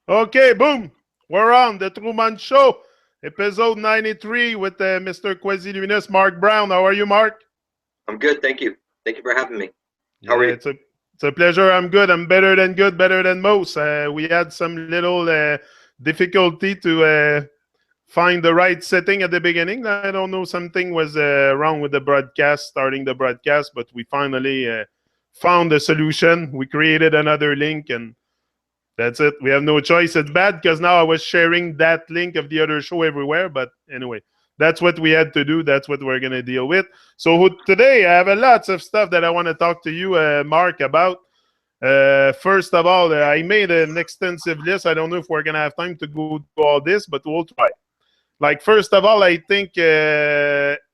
Okay, boom. We're on the Tru-Mon Show, episode 93 with Mr. QuasiLuminous, Mark Brown. How are you, Mark? I'm good, thank you. Thank you for having me. How are Yeah, you? it's a pleasure. I'm good. I'm better than good, better than most. We had some little difficulty to find the right setting at the beginning. I don't know, something was wrong with the broadcast, starting the broadcast, but we finally found a solution. We created another link, and that's it. We have no choice. It's bad because now I was sharing that link of the other show everywhere. But anyway, that's what we had to do. That's what we're going to deal with. So today I have a lots of stuff that I want to talk to you, Mark, about. First of all, I made an extensive list. I don't know if we're going to have time to go through all this, but we'll try. Like, first of all, I think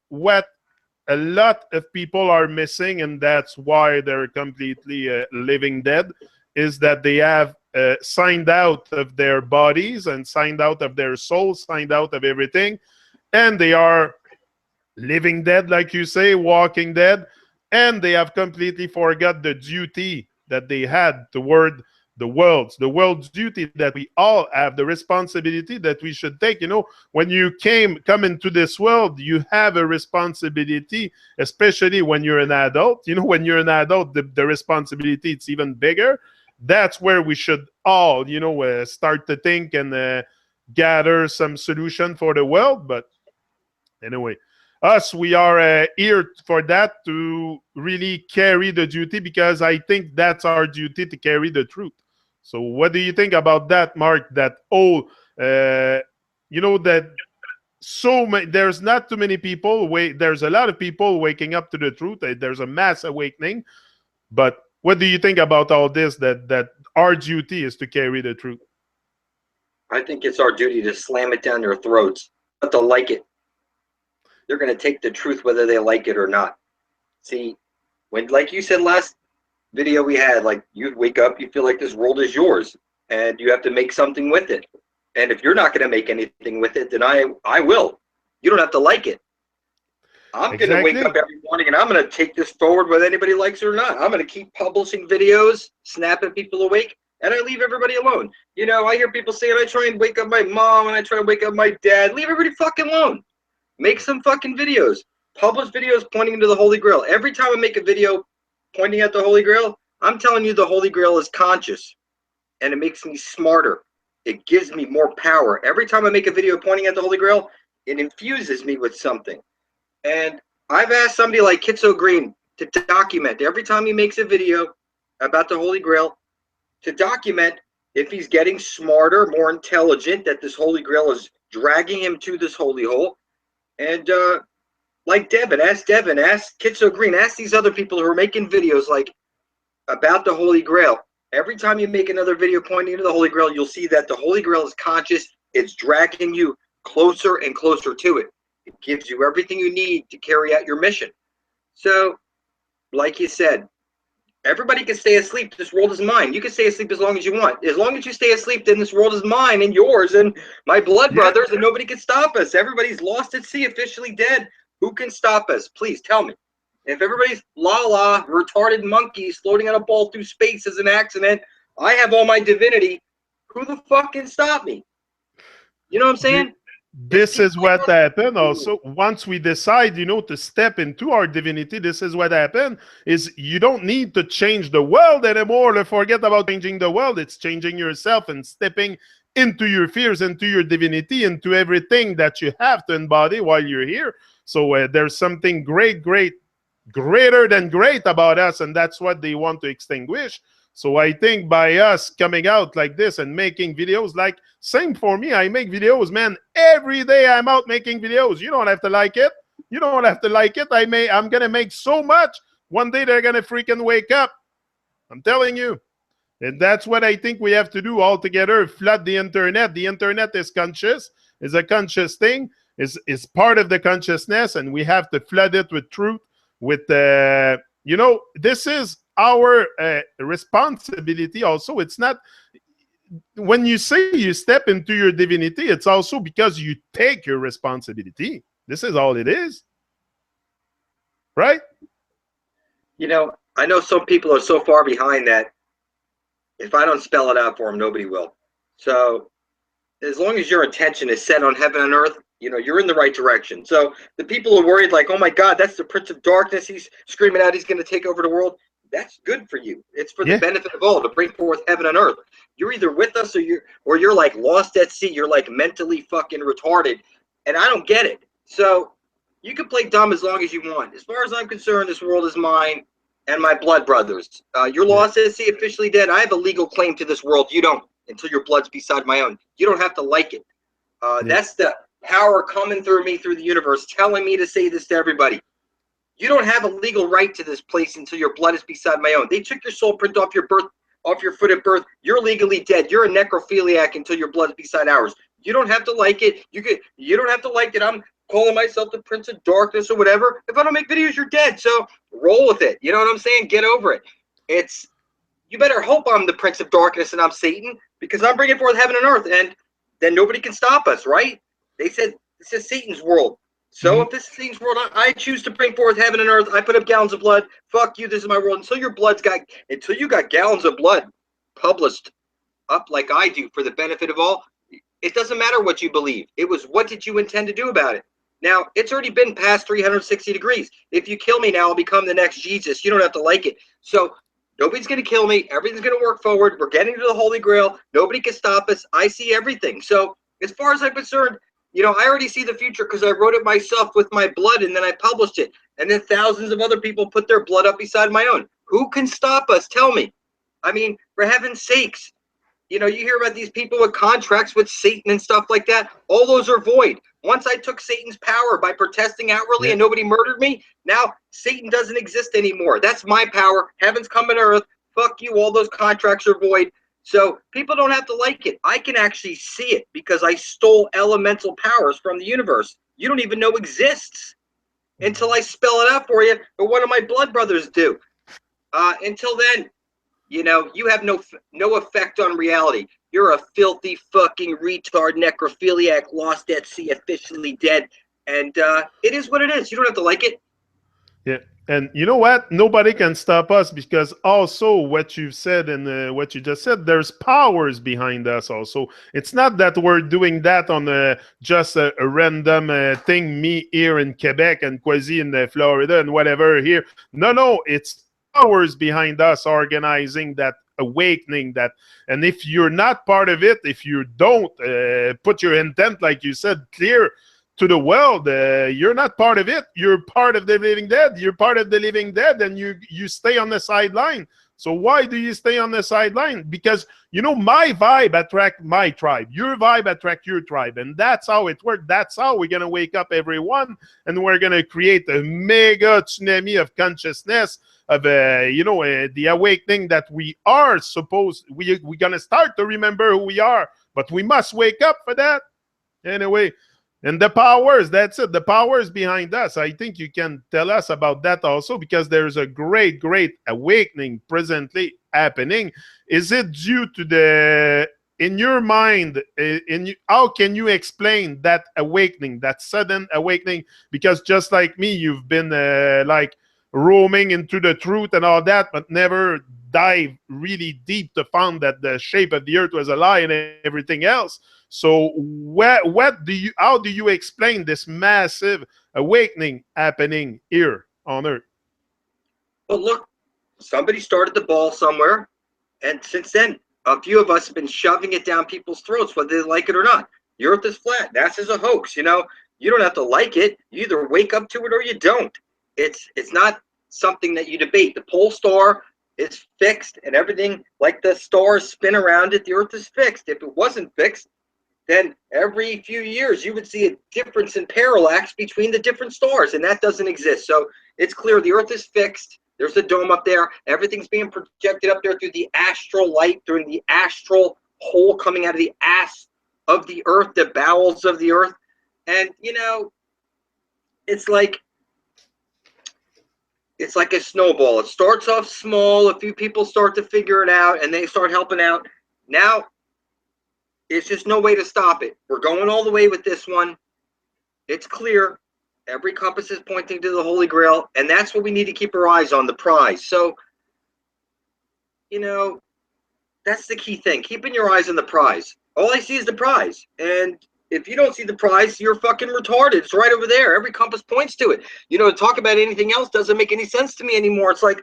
what a lot of people are missing, and that's why they're completely living dead, is that they have signed out of their bodies and signed out of their souls, signed out of everything, and they are living dead, like you say, walking dead, and they have completely forgot the duty that they had toward the world's duty that we all have, the responsibility that we should take. When you come into this world, you have a responsibility, especially when you're an adult. When you're an adult, the responsibility, it's even bigger. That's where we should all, start to think and gather some solution for the world. But anyway, us, we are here for that, to really carry the duty, because I think that's our duty, to carry the truth. So what do you think about that, Mark? That that there's not too many people there's a lot of people waking up to the truth. There's a mass awakening. But what do you think about all this, that our duty is to carry the truth? I think it's our duty to slam it down their throats, but they'll like it. They're going to take the truth whether they like it or not. See, when, like you said last video we had, like, you wake up, you feel like this world is yours, and you have to make something with it. And if you're not going to make anything with it, then I will. You don't have to like it. I'm going to wake Exactly. up every morning and I'm going to take this forward whether anybody likes it or not. I'm going to keep publishing videos, snapping people awake, and I leave everybody alone. I hear people saying I try and wake up my mom and I try and wake up my dad. Leave everybody fucking alone. Make some fucking videos. Publish videos pointing to the Holy Grail. Every time I make a video pointing at the Holy Grail, I'm telling you the Holy Grail is conscious, and it makes me smarter. It gives me more power. Every time I make a video pointing at the Holy Grail, it infuses me with something. And I've asked somebody like Kitso Green to document every time he makes a video about the Holy Grail, to document if he's getting smarter, more intelligent, that this Holy Grail is dragging him to this holy hole. And like ask Kitso Green, ask these other people who are making videos like about the Holy Grail. Every time you make another video pointing to the Holy Grail, you'll see that the Holy Grail is conscious. It's dragging you closer and closer to it. It gives you everything you need to carry out your mission. So, like you said, everybody can stay asleep. This world is mine. You can stay asleep as long as you want. As long as you stay asleep, then this world is mine and yours and my blood Yeah. brothers, and nobody can stop us. Everybody's lost at sea, officially dead. Who can stop us? Please tell me. If everybody's retarded monkeys floating on a ball through space as an accident, I have all my divinity. Who the fuck can stop me? You know what I'm saying? It's This people is like what us. happened also. Once we decide, to step into our divinity, this is what happened, is you don't need to change the world anymore. Forget about changing the world. It's changing yourself and stepping into your fears, into your divinity, into everything that you have to embody while you're here. So there's something greater than great about us, and that's what they want to extinguish. So I think by us coming out like this and making videos, like, same for me, I make videos, man. Every day I'm out making videos. You don't have to like it. You don't have to like it. I'm gonna make so much. One day they're gonna freaking wake up. I'm telling you. And that's what I think we have to do all together. Flood the internet. The internet is conscious, is a conscious thing, is part of the consciousness, and we have to flood it with truth, with this is our responsibility also. It's not, when you say you step into your divinity, it's also because you take your responsibility. This is all it is, right? I know some people are so far behind that if I don't spell it out for them, nobody will. So as long as your intention is set on heaven and earth, you're in the right direction. So the people are worried, like, oh my God, that's the Prince of Darkness. He's screaming out he's going to take over the world. That's good for you. It's for the benefit of all, to bring forth heaven and earth. You're either with us or you're like lost at sea. You're like mentally fucking retarded. And I don't get it. So you can play dumb as long as you want. As far as I'm concerned, this world is mine and my blood brothers. You're lost at sea, officially dead. I have a legal claim to this world. You don't, until your blood's beside my own. You don't have to like it. That's the power coming through me through the universe, telling me to say this to everybody. You don't have a legal right to this place until your blood is beside my own. They took your soul print off your foot at birth. You're legally dead. You're a necrophiliac until your blood's beside ours. You don't have to like it. You don't have to like it. I'm calling myself the Prince of Darkness or whatever. If I don't make videos, you're dead. So roll with it. You know what I'm saying? Get over it. You better hope I'm the Prince of Darkness and I'm Satan, because I'm bringing forth heaven and earth, and then nobody can stop us, right? They said this is Satan's world. So if this is Satan's world, I choose to bring forth heaven and earth. I put up gallons of blood. Fuck you, this is my world. Until you got gallons of blood published up like I do for the benefit of all, it doesn't matter what you believe. It was, what did you intend to do about it? Now, it's already been past 360 degrees. If you kill me now, I'll become the next Jesus. You don't have to like it. So nobody's going to kill me. Everything's going to work forward. We're getting to the Holy Grail. Nobody can stop us. I see everything. So as far as I'm concerned, I already see the future because I wrote it myself with my blood, and then I published it. And then thousands of other people put their blood up beside my own. Who can stop us? Tell me. I mean, for heaven's sakes, you hear about these people with contracts with Satan and stuff like that. All those are void. Once I took Satan's power by protesting outwardly and nobody murdered me, now Satan doesn't exist anymore. That's my power. Heaven's coming to earth. Fuck you. All those contracts are void. So people don't have to like it. I can actually see it because I stole elemental powers from the universe. You don't even know exists until I spell it out for you, or one of my blood brothers do. Until then, you have no effect on reality. You're a filthy fucking retard, necrophiliac, lost at sea, officially dead. And it is what it is. You don't have to like it. Yeah. And you know what? Nobody can stop us, because also what you've said and what you just said, there's powers behind us also. It's not that we're doing that on just a random thing, me here in Quebec and Quasi in Florida and whatever here. No, it's powers behind us organizing that awakening. And if you're not part of it, if you don't put your intent, like you said, clear to the world, you're not part of it. You're part of the living dead. You're part of the living dead, and you stay on the sideline. So why do you stay on the sideline? Because my vibe attract my tribe. Your vibe attract your tribe, and that's how it works. That's how we're gonna wake up everyone, and we're gonna create a mega tsunami of consciousness of the awakening that we are supposed. We're gonna start to remember who we are, but we must wake up for that anyway. And the powers, that's it. The powers behind us. I think you can tell us about that also, because there's a great awakening presently happening. Is it due to in your mind, how can you explain that awakening, that sudden awakening? Because just like me, you've been like roaming into the truth and all that, but never dive really deep to find that the shape of the earth was a lie and everything else. So how do you explain this massive awakening happening here on earth? Well, look, somebody started the ball somewhere, and since then, a few of us have been shoving it down people's throats, whether they like it or not. The earth is flat. NASA's a hoax. You don't have to like it. You either wake up to it or you don't. It's not something that you debate. The pole star is fixed, and everything, like the stars spin around it, the earth is fixed. If it wasn't fixed, then every few years you would see a difference in parallax between the different stars, and that doesn't exist. So it's clear the earth is fixed. There's a dome up there. Everything's being projected up there through the astral light, through the astral hole coming out of the ass of the earth, the bowels of the earth. And it's like a snowball. It starts off small. A few people start to figure it out, and they start helping out. Now it's just no way to stop it. We're going all the way with this one. It's clear. Every compass is pointing to the Holy Grail, and that's what we need to keep our eyes on, the prize. So, that's the key thing, keeping your eyes on the prize. All I see is the prize. And if you don't see the prize, you're fucking retarded. It's right over there. Every compass points to it. You know, to talk about anything else doesn't make any sense to me anymore. It's like,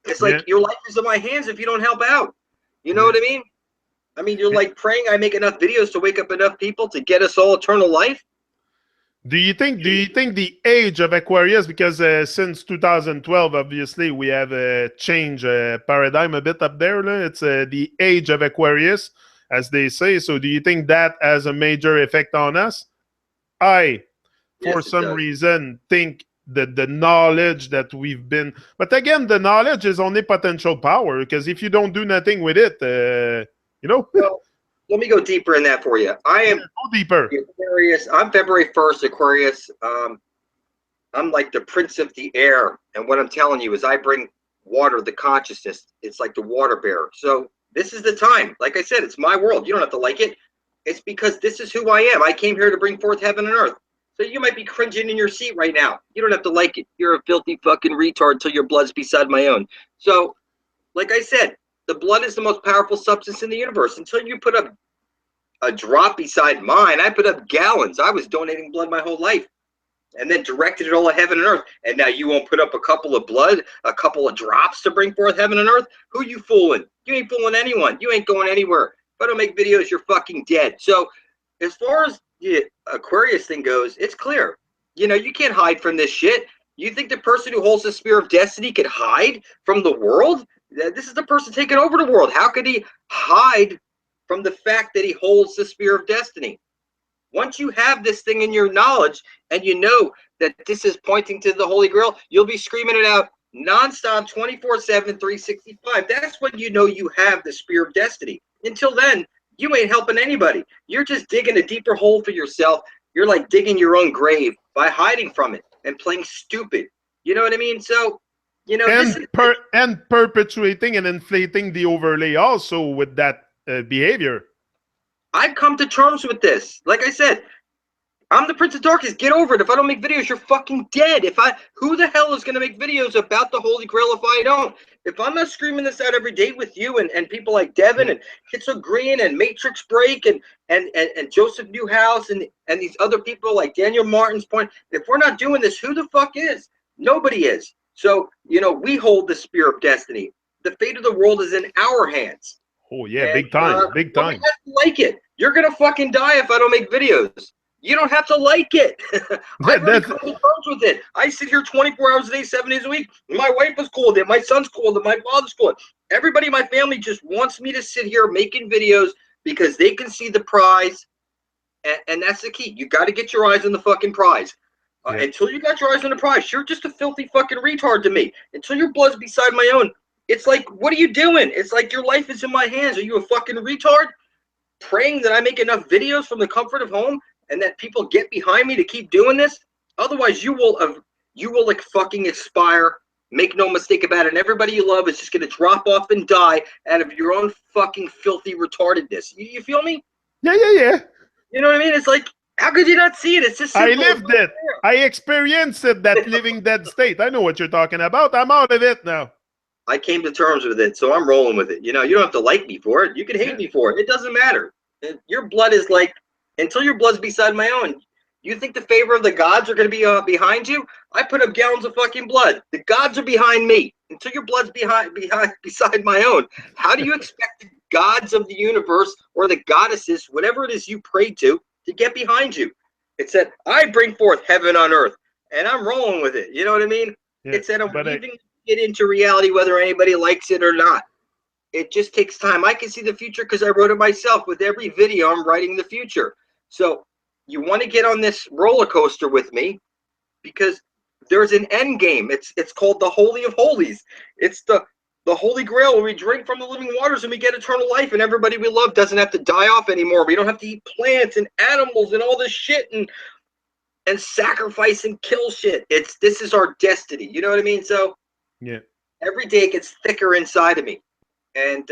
it's Yeah, like your life is in my hands if you don't help out. You know yeah. what I mean? I mean, you're like praying I make enough videos to wake up enough people to get us all eternal life. Do you think the age of Aquarius, because since 2012, obviously we have a change paradigm a bit up there. It's the age of Aquarius, as they say. So, do you think that has a major effect on us? I, for Yes, it some does. reason, think that the knowledge that we've been, but again, the knowledge is only potential power, because if you don't do nothing with it, go Well, let me go deeper in that for you. I am deeper. the Aquarius. I'm February 1st, Aquarius. I'm like the prince of the air. And what I'm telling you is I bring water, the consciousness. It's like the water bearer. So this is the time. Like I said, it's my world. You don't have to like it. It's because this is who I am. I came here to bring forth heaven and earth. So you might be cringing in your seat right now. You don't have to like it. You're a filthy fucking retard till your blood's beside my own. So, like I said, the blood is the most powerful substance in the universe. Until you put up a drop beside mine, I put up gallons. I was donating blood my whole life and then directed it all to heaven and earth. And now you won't put up a couple of blood, a couple of drops to bring forth heaven and earth? Who you fooling? You ain't fooling anyone. You ain't going anywhere. If I don't make videos, you're fucking dead. So as far as the Aquarius thing goes, it's clear. You know, you can't hide from this shit. You think the person who holds the spear of destiny could hide from the world? This is the person taking over the world. How could he hide from the fact that he holds the spear of destiny? Once you have this thing in your knowledge and you know that this is pointing to the Holy Grail, you'll be screaming it out nonstop, 24/7, 365. That's when you know you have the spear of destiny. Until then, you ain't helping anybody. You're just digging a deeper hole for yourself. You're like digging your own grave by hiding from it and playing stupid. You know what I mean? So, you know, this is And perpetuating and inflating the overlay also with that behavior. I've come to terms with this. Like I said, I'm the Prince of Darkness. Get over it. If I don't make videos, you're fucking dead. Who the hell is going to make videos about the Holy Grail if I don't? If I'm not screaming this out every day with you and people like Devin and Kitso Green and Matrix Break and Joseph Newhouse and these other people like Daniel Martin's point, if we're not doing this, who the fuck is? Nobody is. So, you know, we hold the spear of destiny. The fate of the world is in our hands. Oh yeah, And, big time, big time. You have to like it. You're going to fucking die if I don't make videos. You don't have to like it. I've already come to terms with it. I sit here 24 hours a day, 7 days a week. My wife is cool with it. My son's cool with it. My father's cool with it. Everybody in my family just wants me to sit here making videos because they can see the prize. And that's the key. You got to get your eyes on the fucking prize. Until you got your eyes on the prize, you're just a filthy fucking retard to me. Until your blood's beside my own. It's like, what are you doing? It's like your life is in my hands. Are you a fucking retard? Praying that I make enough videos from the comfort of home and that people get behind me to keep doing this. Otherwise, you will like fucking expire. Make no mistake about it. And everybody you love is just going to drop off and die out of your own fucking filthy retardedness. You feel me? Yeah, yeah, yeah. You know what I mean? It's like, how could you not see it? It's just simple. I lived it. I experienced it, that living dead state. I know what you're talking about. I'm out of it now. I came to terms with it, so I'm rolling with it. You know, you don't have to like me for it. You can hate me for it. It doesn't matter. Your blood is like, until your blood's beside my own. You think the favor of the gods are going to be behind you? I put up gallons of fucking blood. The gods are behind me. Until your blood's beside my own. How do you expect the gods of the universe or the goddesses, whatever it is you pray to get behind you? It said, I bring forth heaven on earth, and I'm rolling with it. You know what I mean? Yeah, it said, I'm leaving it into reality whether anybody likes it or not. It just takes time. I can see the future because I wrote it myself. With every video, I'm writing the future. So you want to get on this roller coaster with me because there's an end game. It's called the Holy of Holies. It's the Holy Grail where we drink from the living waters and we get eternal life, and everybody we love doesn't have to die off anymore. We don't have to eat plants and animals and all this shit and sacrifice and kill shit. This is our destiny. You know what I mean? So yeah, every day it gets thicker inside of me. And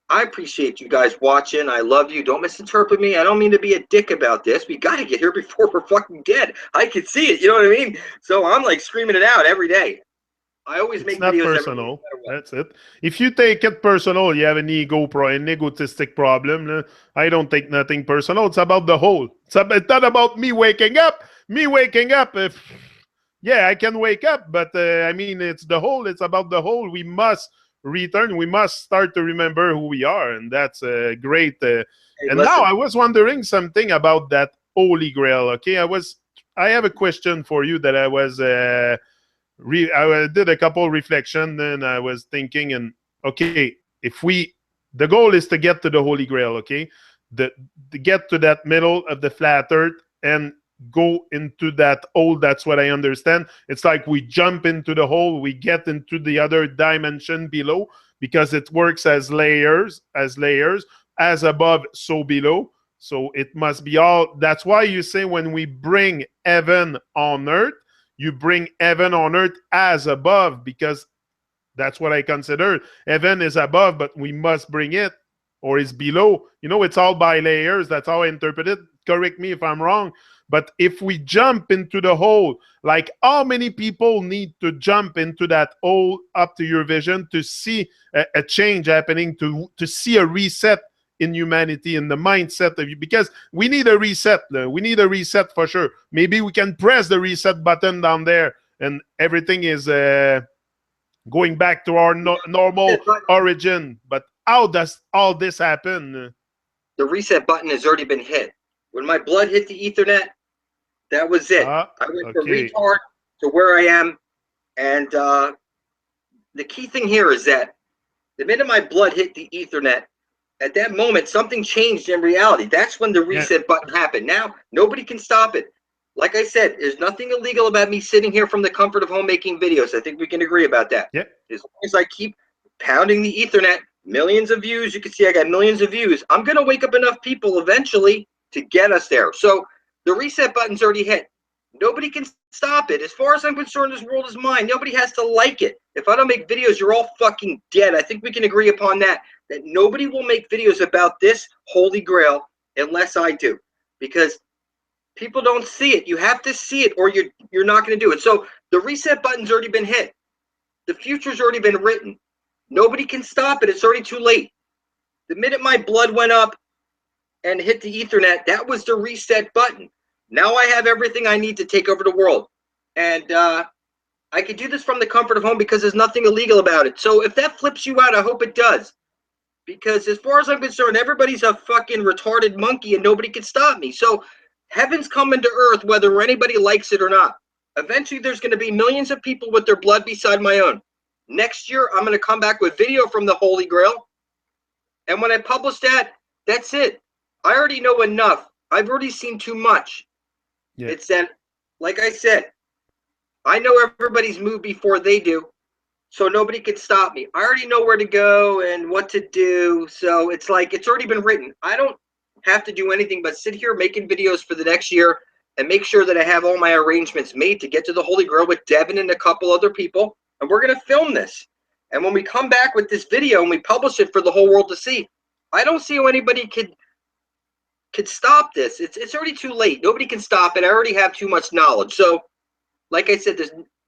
I appreciate you guys watching. I love you. Don't misinterpret me. I don't mean to be a dick about this. We got to get here before we're fucking dead. I can see it. You know what I mean? So I'm like screaming it out every day. I always It's make not videos every day, no personal. matter what. That's it. If you take it personal, you have an an egotistic problem. I don't take nothing personal. It's about the whole. It's not about me waking up. Me waking up. Yeah, I can wake up, but I mean, it's the whole. It's about the whole. We must return. We must start to remember who we are, and that's great. Hey, And now listen. I was wondering something about that Holy Grail. Okay, I have a question for you that I was. I did a couple reflection, and I was thinking, and okay, the goal is to get to the Holy Grail, okay, to get to that middle of the flat Earth and go into that hole. That's what I understand. It's like we jump into the hole, we get into the other dimension below because it works as layers, as above, so below. So it must be all. That's why you say when we bring heaven on earth, you bring heaven on earth as above, because that's what I consider. Heaven is above, but we must bring it, or is below. It's all by layers. That's how I interpret it. Correct me if I'm wrong. But if we jump into the hole, like how many people need to jump into that hole up to your vision to see a change happening, to see a reset in humanity, in the mindset of you? Because we need a reset. We need a reset for sure. Maybe we can press the reset button down there and everything is going back to our normal origin. But how does all this happen? The reset button has already been hit. When my blood hit the Ethernet, that was it. I went from Okay. retard to where I am. And the key thing here is that the minute my blood hit the Ethernet, at that moment, something changed in reality. That's when the reset button happened. Now, nobody can stop it. Like I said, there's nothing illegal about me sitting here from the comfort of home making videos. I think we can agree about that. Yep. As long as I keep pounding the Ethernet, millions of views, you can see I got millions of views. I'm going to wake up enough people eventually to get us there. So the reset button's already hit. Nobody can stop it. As far as I'm concerned, this world is mine. Nobody has to like it. If I don't make videos, you're all fucking dead. I think we can agree upon that nobody will make videos about this Holy Grail unless I do, because people don't see it. You have to see it or you're not going to do it. So the reset button's already been hit. The future's already been written. Nobody can stop it. It's already too late. The minute my blood went up and hit the Ethernet, that was the reset button. Now I have everything I need to take over the world. And I can do this from the comfort of home because there's nothing illegal about it. So if that flips you out, I hope it does. Because as far as I'm concerned, everybody's a fucking retarded monkey and nobody can stop me. So heaven's coming to earth whether anybody likes it or not. Eventually, there's going to be millions of people with their blood beside my own. Next year, I'm going to come back with video from the Holy Grail. And when I publish that, that's it. I already know enough. I've already seen too much. Yeah. It's that, like I said, I know everybody's moved before they do. So nobody could stop me. I already know where to go and what to do. So it's like it's already been written. I don't have to do anything but sit here making videos for the next year and make sure that I have all my arrangements made to get to the Holy Grail with Devin and a couple other people. And we're going to film this. And when we come back with this video and we publish it for the whole world to see, I don't see how anybody could stop this. It's already too late. Nobody can stop it. I already have too much knowledge. So like I said,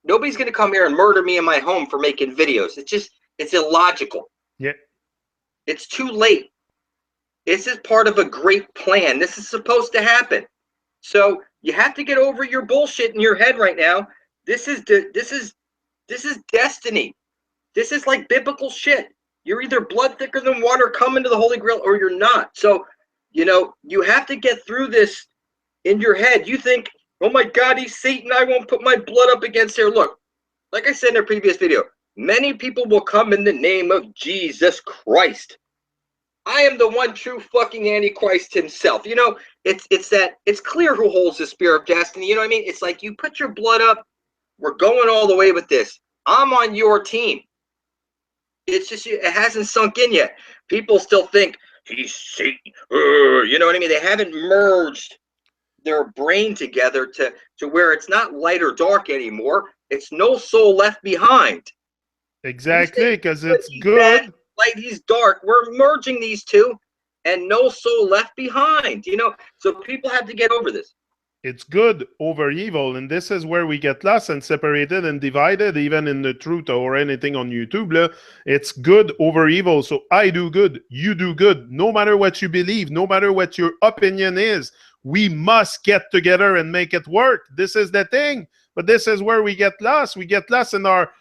nobody's going to come here and murder me in my home for making videos. It's illogical. Yeah. It's too late. This is part of a great plan. This is supposed to happen. So you have to get over your bullshit in your head right now. This is destiny. This is like biblical shit. You're either blood thicker than water coming to the Holy Grail or you're not. So, you have to get through this in your head. You think, oh my God, he's Satan. I won't put my blood up against there. Look, like I said in a previous video, many people will come in the name of Jesus Christ. I am the one true fucking Antichrist himself. It's clear who holds the spear of destiny. You know what I mean? It's like you put your blood up. We're going all the way with this. I'm on your team. It's just, it hasn't sunk in yet. People still think he's Satan. You know what I mean? They haven't merged their brain together to where it's not light or dark anymore. It's no soul left behind. Exactly, because it's good. Light, he's dark. We're merging these two, and no soul left behind. So people have to get over this. it's good over evil, and this is where we get lost and separated and divided, even in the truth or anything on YouTube. Là, it's good over evil. So I do good, you do good. No matter what you believe, no matter what your opinion is, we must get together and make it work. This is the thing. But this is where we get lost. We get lost in our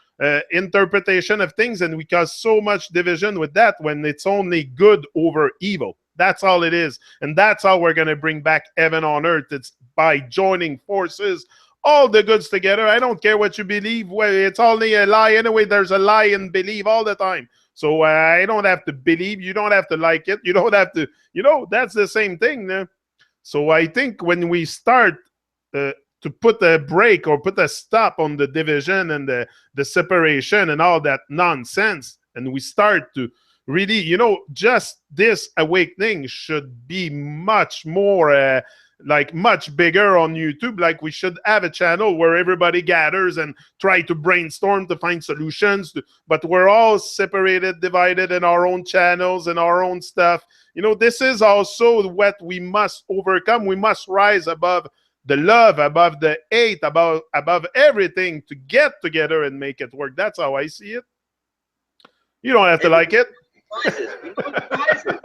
interpretation of things, and we cause so much division with that when it's only good over evil. That's all it is. And that's how we're going to bring back heaven on earth. It's by joining forces, all the goods together. I don't care what you believe. Well, it's only a lie. Anyway, there's a lie in belief all the time. So I don't have to believe. You don't have to like it. You don't have to, that's the same thing. So I think when we start to put a break or put a stop on the division and the separation and all that nonsense, and we start to really, just this awakening should be much more, much bigger on YouTube. Like we should have a channel where everybody gathers and try to brainstorm to find solutions. But we're all separated, divided in our own channels and our own stuff. This is also what we must overcome. We must rise above the love, above the hate, above everything to get together and make it work. That's how I see it. You don't have to like it. Prizes. We know what the prize is.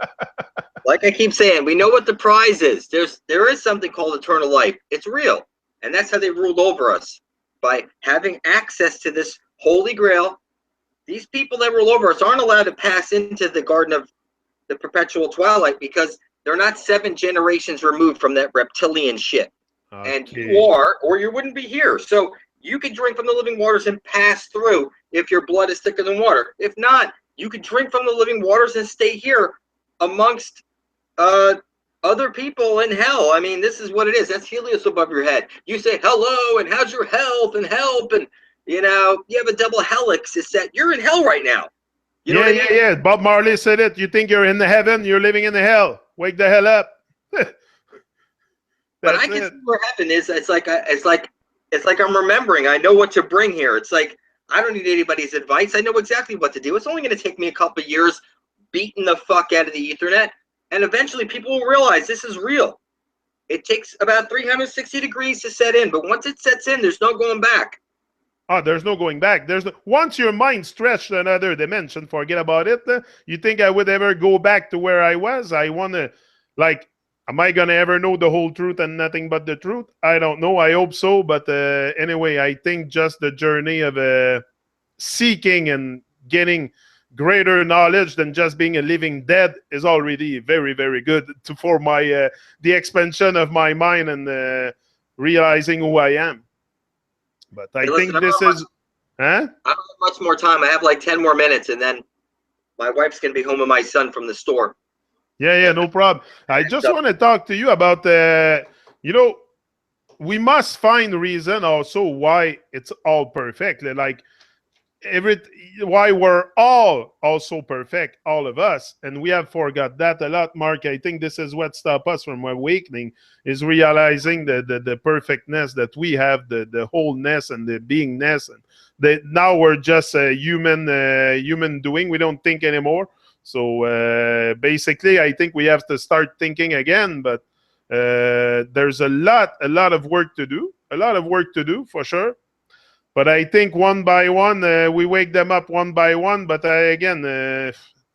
Like I keep saying, we know what the prize is. There is something called eternal life. It's real. And that's how they ruled over us. By having access to this Holy Grail, these people that rule over us aren't allowed to pass into the Garden of the Perpetual Twilight because they're not 7 generations removed from that reptilian shit. Okay. And you are, or you wouldn't be here. So you can drink from the living waters and pass through if your blood is thicker than water. If not, you could drink from the living waters and stay here amongst other people in hell. I mean, this is what it is. That's Helios above your head. You say hello and how's your health and help, and you have a double helix. Is that you're in hell right now? You know what I mean? Yeah. Bob Marley said it. You think you're in the heaven? You're living in the hell. Wake the hell up. But I can see where heaven is. It's like I'm remembering. I know what to bring here. It's like I don't need anybody's advice. I know exactly what to do. It's only going to take me a couple of years beating the fuck out of the Ethernet, and eventually people will realize this is real. It takes about 360 degrees to set in, but once it sets in, there's no going back. Oh, there's no going back. Once your mind stretched to another dimension, forget about it. You think I would ever go back to where I was? I want to, am I going to ever know the whole truth and nothing but the truth? I don't know. I hope so. But anyway, I think just the journey of seeking and getting greater knowledge than just being a living dead is already very, very good for my the expansion of my mind and realizing who I am. But I think this is... I don't have much more time. I have like 10 more minutes, and then my wife's going to be home with my son from the store. Yeah, no problem. I just want to talk to you about, we must find reason also why it's all perfect. Like, why we're all also perfect, all of us, and we have forgot that a lot, Mark. I think this is what stopped us from awakening, is realizing the perfectness that we have, the wholeness and the beingness, and that now we're just a human doing. We don't think anymore. So basically, I think we have to start thinking again. But there's a lot of work to do, for sure. But I think one by one, we wake them up one by one. But again,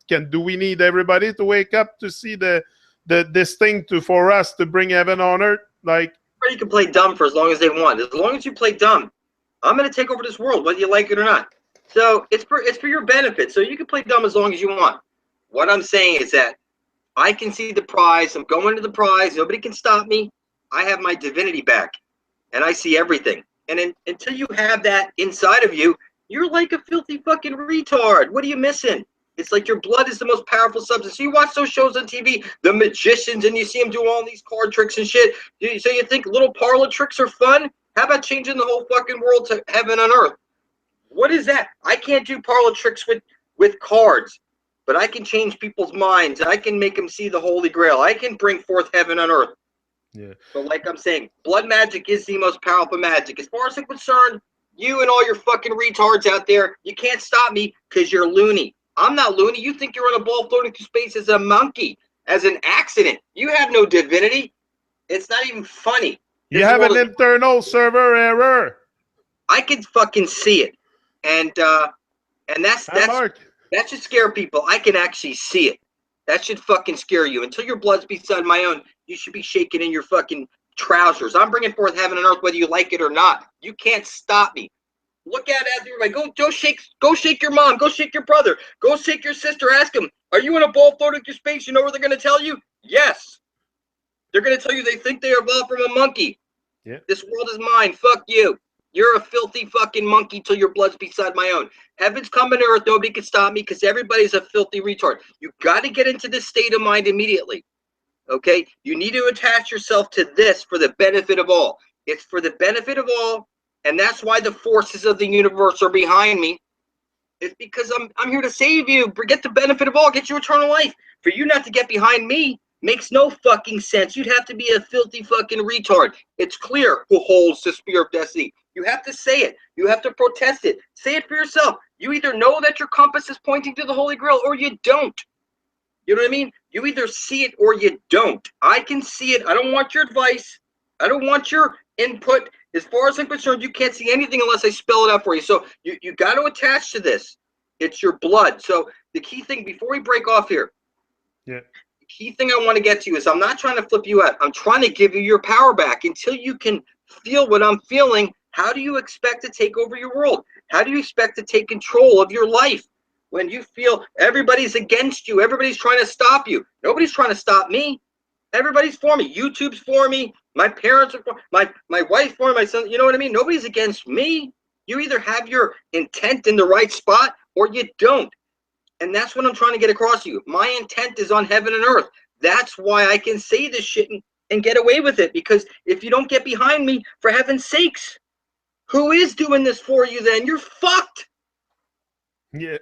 do we need everybody to wake up to see this thing for us to bring heaven on earth? Like, you can play dumb for as long as they want. As long as you play dumb, I'm going to take over this world, whether you like it or not. So it's for your benefit. So you can play dumb as long as you want. What I'm saying is that I can see the prize. I'm going to the prize. Nobody can stop me. I have my divinity back, and I see everything. And until you have that inside of you, you're like a filthy fucking retard. What are you missing? It's like your blood is the most powerful substance. So you watch those shows on TV, the magicians, and you see them do all these card tricks and shit. So you think little parlor tricks are fun? How about changing the whole fucking world to heaven on earth? What is that? I can't do parlor tricks with cards, but I can change people's minds. I can make them see the Holy Grail. I can bring forth heaven on earth. Yeah. But like I'm saying, blood magic is the most powerful magic. As far as I'm concerned, you and all your fucking retards out there, you can't stop me because you're loony. I'm not loony. You think you're on a ball floating through space as a monkey, as an accident. You have no divinity. It's not even funny. You have an internal server error. I can fucking see it, and Mark. that should scare people. I can actually see it. That should fucking scare you. Until your blood's beside my own, you should be shaking in your fucking trousers. I'm bringing forth heaven and earth, whether you like it or not. You can't stop me. Look at it, everybody. Go shake your mom. Go shake your brother. Go shake your sister. Ask them, are you in a ball floating through space? You know what they're going to tell you? Yes. They're going to tell you they think they evolved from a monkey. Yeah. This world is mine. Fuck you. You're a filthy fucking monkey till your blood's beside my own. Heaven's coming to earth. Nobody can stop me because everybody's a filthy retard. You got to get into this state of mind immediately. Okay? You need to attach yourself to this for the benefit of all. It's for the benefit of all, and that's why the forces of the universe are behind me. It's because I'm here to save you. Get the benefit of all. Get you eternal life. For you not to get behind me makes no fucking sense. You'd have to be a filthy fucking retard. It's clear who holds the spear of destiny. You have to say it. You have to protest it. Say it for yourself. You either know that your compass is pointing to the Holy Grail or you don't. You know what I mean? You either see it or you don't. I can see it. I don't want your advice. I don't want your input. As far as I'm concerned, you can't see anything unless I spell it out for you. So you got to attach to this. It's your blood. So the key thing, before we break off here, yeah. the key thing I want to get to is I'm not trying to flip you out. I'm trying to give you your power back. Until you can feel what I'm feeling, how do you expect to take over your world? How do you expect to take control of your life when you feel everybody's against you? Everybody's trying to stop you. Nobody's trying to stop me. Everybody's for me. YouTube's for me. My parents are for my wife for me, my son. You know what I mean? Nobody's against me. You either have your intent in the right spot or you don't. And that's what I'm trying to get across to you. My intent is on heaven and earth. That's why I can say this shit and get away with it. Because if you don't get behind me, for heaven's sakes, who is doing this for you then? You're fucked. Yeah.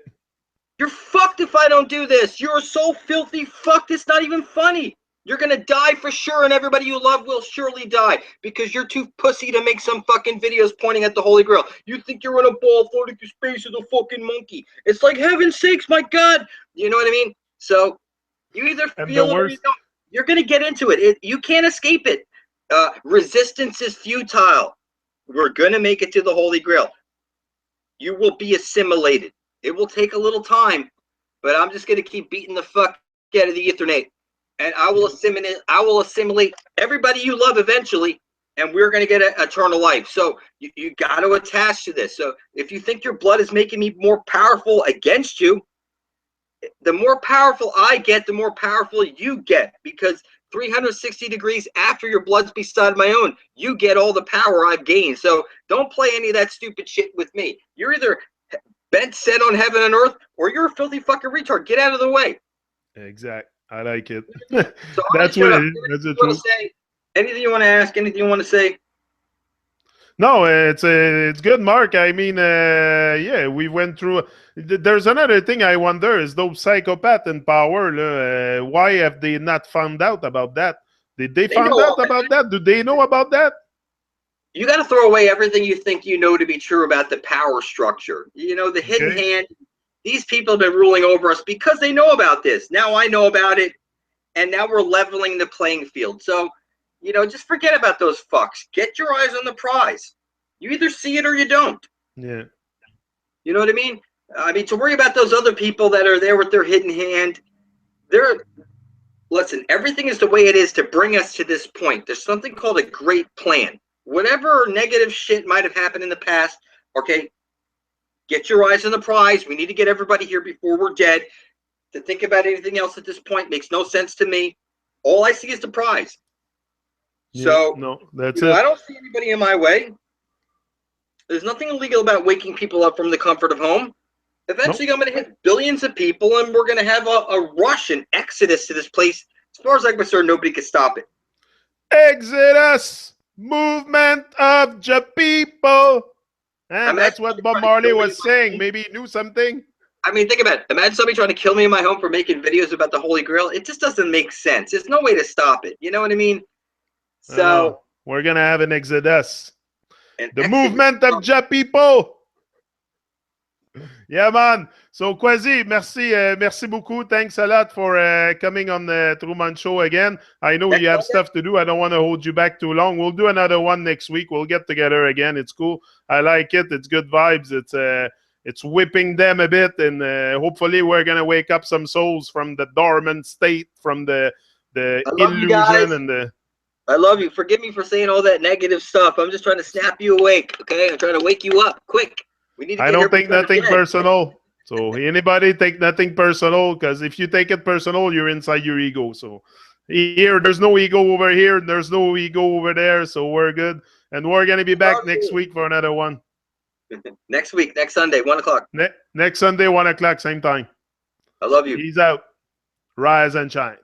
You're fucked if I don't do this. You're so filthy fucked. It's not even funny. You're going to die for sure, and everybody you love will surely die because you're too pussy to make some fucking videos pointing at the Holy Grail. You think you're in a ball floating through space with a fucking monkey. It's like, heaven's sakes, my God. You know what I mean? So you either feel it or you don't. You're going to get into it. You can't escape it. Resistance is futile. We're going to make it to the Holy Grail. You will be assimilated. It will take a little time, but I'm just going to keep beating the fuck out of the Ethernet. And I will assimilate everybody you love eventually, and we're going to get eternal life. So you got to attach to this. So if you think your blood is making me more powerful against you, the more powerful I get, the more powerful you get. Because 360 degrees after your blood's beside my own, you get all the power I've gained. So don't play any of that stupid shit with me. You're either bent set on heaven and earth, or you're a filthy fucking retard. Get out of the way. Exact. I like it. So That's what it is. That's the truth. Anything you want to ask? Anything you want to say? No, it's good, Mark. I mean, yeah, we went through. There's another thing I wonder is those psychopaths in power. Why have they not found out about that? Did they find out about that? Do they know about that? You got to throw away everything you think you know to be true about the power structure. You know, the hidden hand. These people have been ruling over us because they know about this. Now I know about it, and now we're leveling the playing field. So, you know, just forget about those fucks. Get your eyes on the prize. You either see it or you don't. Yeah. You know what I mean? To worry about those other people that are there with their hidden hand, listen, everything is the way it is to bring us to this point. There's something called a great plan. Whatever negative shit might have happened in the past, okay, get your eyes on the prize. We need to get everybody here before we're dead. To think about anything else at this point makes no sense to me. All I see is the prize. Yeah, so, no, that's it. I don't see anybody in my way. There's nothing illegal about waking people up from the comfort of home. Eventually, I'm going to hit billions of people, and we're going to have a rush and exodus to this place. As far as I'm concerned, nobody can stop it. Exodus, movement of the people. And that's what Bob Marley was saying. Maybe he knew something. I mean, think about it. Imagine somebody trying to kill me in my home for making videos about the Holy Grail. It just doesn't make sense. There's no way to stop it. You know what I mean? So we're going to have an exodus. The movement of the people. Yeah, man. So, Quasi, merci beaucoup. Thanks a lot for coming on the Tru-Mon show again. I know you have stuff to do. I don't want to hold you back too long. We'll do another one next week. We'll get together again. It's cool. I like it. It's good vibes. It's whipping them a bit, and hopefully we're gonna wake up some souls from the dormant state, from the illusion and the. I love you. Forgive me for saying all that negative stuff. I'm just trying to snap you awake. Okay, I'm trying to wake you up quick. We need to. I don't take nothing personal. So anybody take nothing personal, because if you take it personal, you're inside your ego. So here, there's no ego over here. There's no ego over there. So we're good. And we're going to be back next week for another one. Next week, next Sunday, 1 o'clock. Next Sunday, 1 o'clock, same time. I love you. Peace out. Rise and shine.